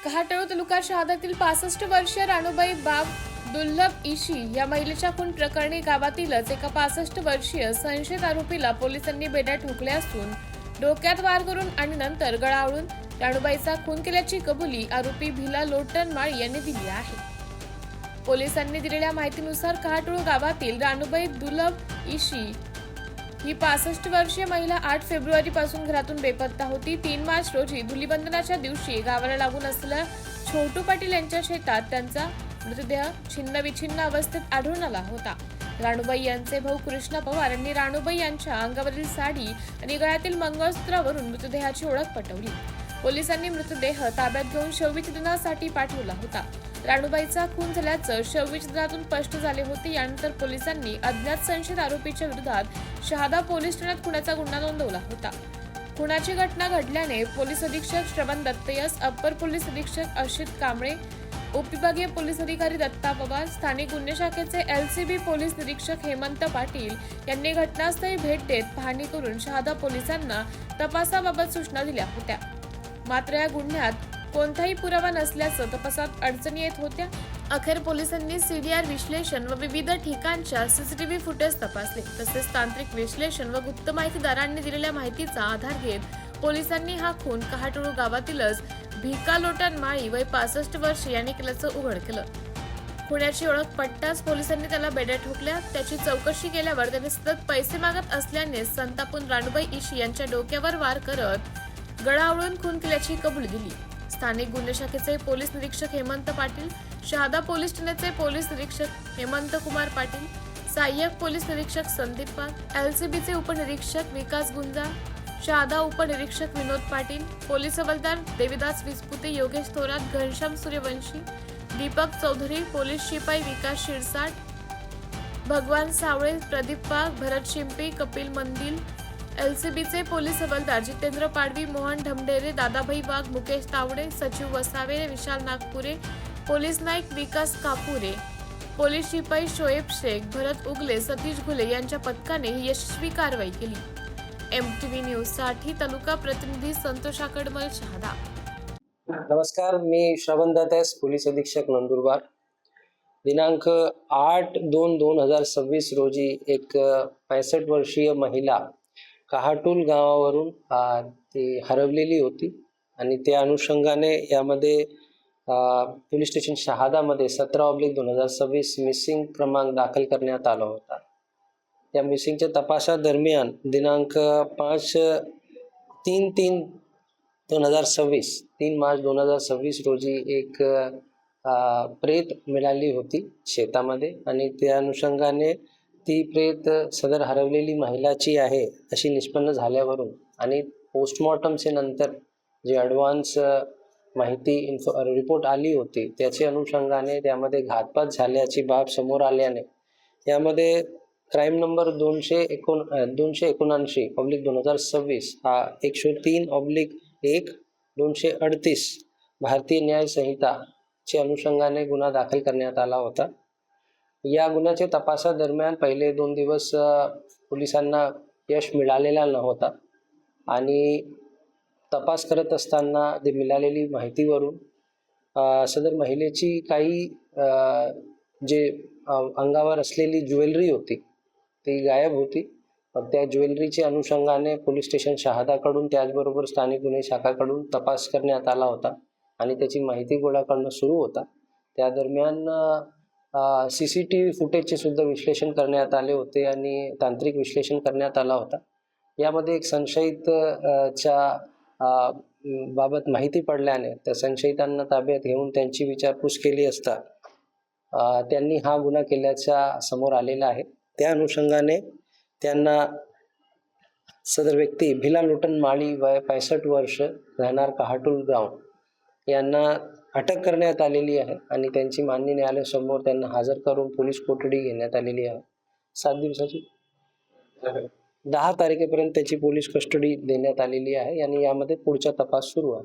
कहाटळ तालुका शहादातील 65 वर्षीय राणूबाई बाब दुर्लभ इशी या महिलेच्या खून प्रकरणी गावातीलच एका 65 वर्षीय संशयित आरोपीला पोलिसांनी बेड्या ठोकल्या असून डोक्यात वार करून आणि नंतर गळा आवळून राणूबाईचा खून केल्याची कबुली आरोपी भिला लोटनमाळी यांनी दिली आहे। पोलिसांनी दिलेल्या माहितीनुसार कहाटळ गावातील राणूबाई दुर्लभ इशी ही 65 वर्षीय महिला 8 फेब्रुवारी पासून घरातून बेपत्ता होती। 3 मार्च रोजी धुलीवंदनाच्या दिवशी गावाला लागून असलेल्या छोटू पाटील यांच्या शेतात त्यांचा मृतदेह छिन्नविछिन्न अवस्थेत आढळून आला होता। राणूबाई यांचे भाऊ कृष्णा पवार यांनी राणूबाई यांच्या अंगावरील साडी आणि गळ्यातील मंगळसूत्रावरून मृतदेहाची ओळख पटवली। पोलिसांनी मृतदेह ताब्यात घेऊन शवविच्छेदनासाठी पाठवला होता। राणूबाईचा खून झाल्याचं शवविच्छेदनातून स्पष्ट झाले होते। यानंतर पोलिसांनी अज्ञात संशयित आरोपीच्या विरोधात शहादा पोलीस ठाण्यात खुनाचा गुन्हा नोंदवला होता। खुनाची घटना घडल्याने पोलीस अधीक्षक श्रवण दत्तयस, अप्पर पोलीस अधीक्षक अशित कांबळे, उपविभागीय पोलीस अधिकारी दत्ता पवार, स्थानिक गुन्हे शाखेचे एलसीबी पोलीस निरीक्षक हेमंत पाटील यांनी घटनास्थळी भेट देत पाहणी करून शहादा पोलिसांना तपासाबाबत सूचना दिल्या होत्या। मात्र या गुन्ह्यात कोणताही पुरावा नसल्याचं तपासात अडचणी येत होत्या। अखेर पोलिसांनी सीडीआर विश्लेषण व विविध ठिकाणच्या सीसीटीव्ही फुटेज तपासले। तसेच तांत्रिक विश्लेषण व गुप्त माहितीदारांनी दिलेल्या माहितीचा आधार घेत पोलिसांनी हा खून कहाटळ गावातीलच भिका लोटनमाळी वय 65 वर्ष यांनी केल्याचं उघड केलं। खुनाची ओळख पटताच पोलिसांनी त्याला बेड्या ठोकल्या। त्याची चौकशी केल्यावर त्याने सतत पैसे मागत असल्याने संतापून राणूबाई इशी यांच्या डोक्यावर वार करत गळा आवळून खून केल्याची कबुली दिली। स्थानिक गुन्हे शाखेचे पोलीस निरीक्षक हेमंत पाटील, शहादा पोलीस ठाण्याचे पोलीस निरीक्षक हेमंत कुमार पाटील, सहाय्यक पोलीस निरीक्षक संदीप पाल, एलसीबीचे उपनिरीक्षक विकास गुंजाळ, शहादा उपनिरीक्षक विनोद पाटील, पोलीस हवालदार देविदास विस्पुते, योगेश थोरात, घनश्याम सूर्यवंशी, दीपक चौधरी, पोलीस शिपाई विकास शिरसाट, भगवान सावळे, प्रदीप वाघ, भरत शिंपी, कपिल मंदिल, एलसीबीचे पोलीस हवालदार जितेंद्र पाडवी, मोहन ढमढेरे, दादाभाई वाघ, मुकेश तावडे, सचिव वसावे, विशाल नागपुरे, पोलीस नाईक विकास कापुरे, पोलीस शिपाई शोएब शेख, भरत उगले, सतीश घुले यांच्या पथकाने ही यशस्वी कारवाई केली। एमटीव्ही न्यूज साठी तालुका प्रतिनिधी संतोष आकडमल, शहादा। नमस्कार, मी श्रवण दत्तयस, पोलीस अधीक्षक नंदुरबार। दिनांक 8/2/2026 रोजी एक 65 वर्षीय महिला कहाटूल गावावरून ती हरवलेली होती आणि त्या अनुषंगाने यामध्ये पोलीस स्टेशन शहादामध्ये 17/2026 मिसिंग क्रमांक दाखल करण्यात आला होता। त्या मिसिंगच्या तपासादरम्यान दिनांक 3 मार्च 2026 रोजी एक प्रेत मिळाली होती शेतामध्ये आणि त्या अनुषंगाने ती प्रेत सदर हरवलेली महिलाची आहे अशी निष्पन्न झाल्यावरून आणि पोस्टमॉर्टमचे नंतर जे ॲडव्हान्स माहिती रिपोर्ट आली होती त्याचे अनुषंगाने त्यामध्ये घातपात झाल्याची बाब समोर आल्याने यामध्ये क्राईम नंबर 279/2026 हा 103/1 238 भारतीय न्याय संहिताच्या अनुषंगाने गुन्हा दाखल करण्यात आला होता। या गुन्ह्याच्या तपासादरम्यान पहिले 2 दिवस पोलिसांना यश मिळालेला नव्हता आणि तपास करत असताना जे मिळालेली माहितीवरून सदर महिलेची काही जे अंगावर असलेली ज्वेलरी होती ती गायब होती। त्या ज्वेलरीच्या अनुषंगाने पोलीस स्टेशन शहादाकडून त्याचबरोबर स्थानिक गुन्हे शाखाकडून तपास करण्यात आला होता आणि त्याची माहिती गोळा करणं सुरू होता। त्या दरम्यान सीसीटीव्ही फुटेजचे सुद्धा विश्लेषण करण्यात आले होते आणि तांत्रिक विश्लेषण करण्यात आला होता। यामध्ये एक संशयित बाबत माहिती पडल्याने त्या संशयितांना ताब्यात घेऊन त्यांची विचारपूस केली असता त्यांनी हा गुन्हा केल्याचा समोर आलेला आहे। त्या अनुषंगाने त्यांना सदर व्यक्ती भिला लोटनमाळी वय 65 वर्ष राहणार कहाटूल गाव यांना अटक करण्यात आलेली आहे आणि त्यांची माननीय न्यायालयासमोर त्यांना हजर करून पोलीस कोठडी घेण्यात आलेली आहे। 7 दिवसाची 10 तारखेपर्यंत त्याची पोलीस कस्टडी देण्यात आलेली आहे आणि यामध्ये पुढचा तपास सुरू आहे।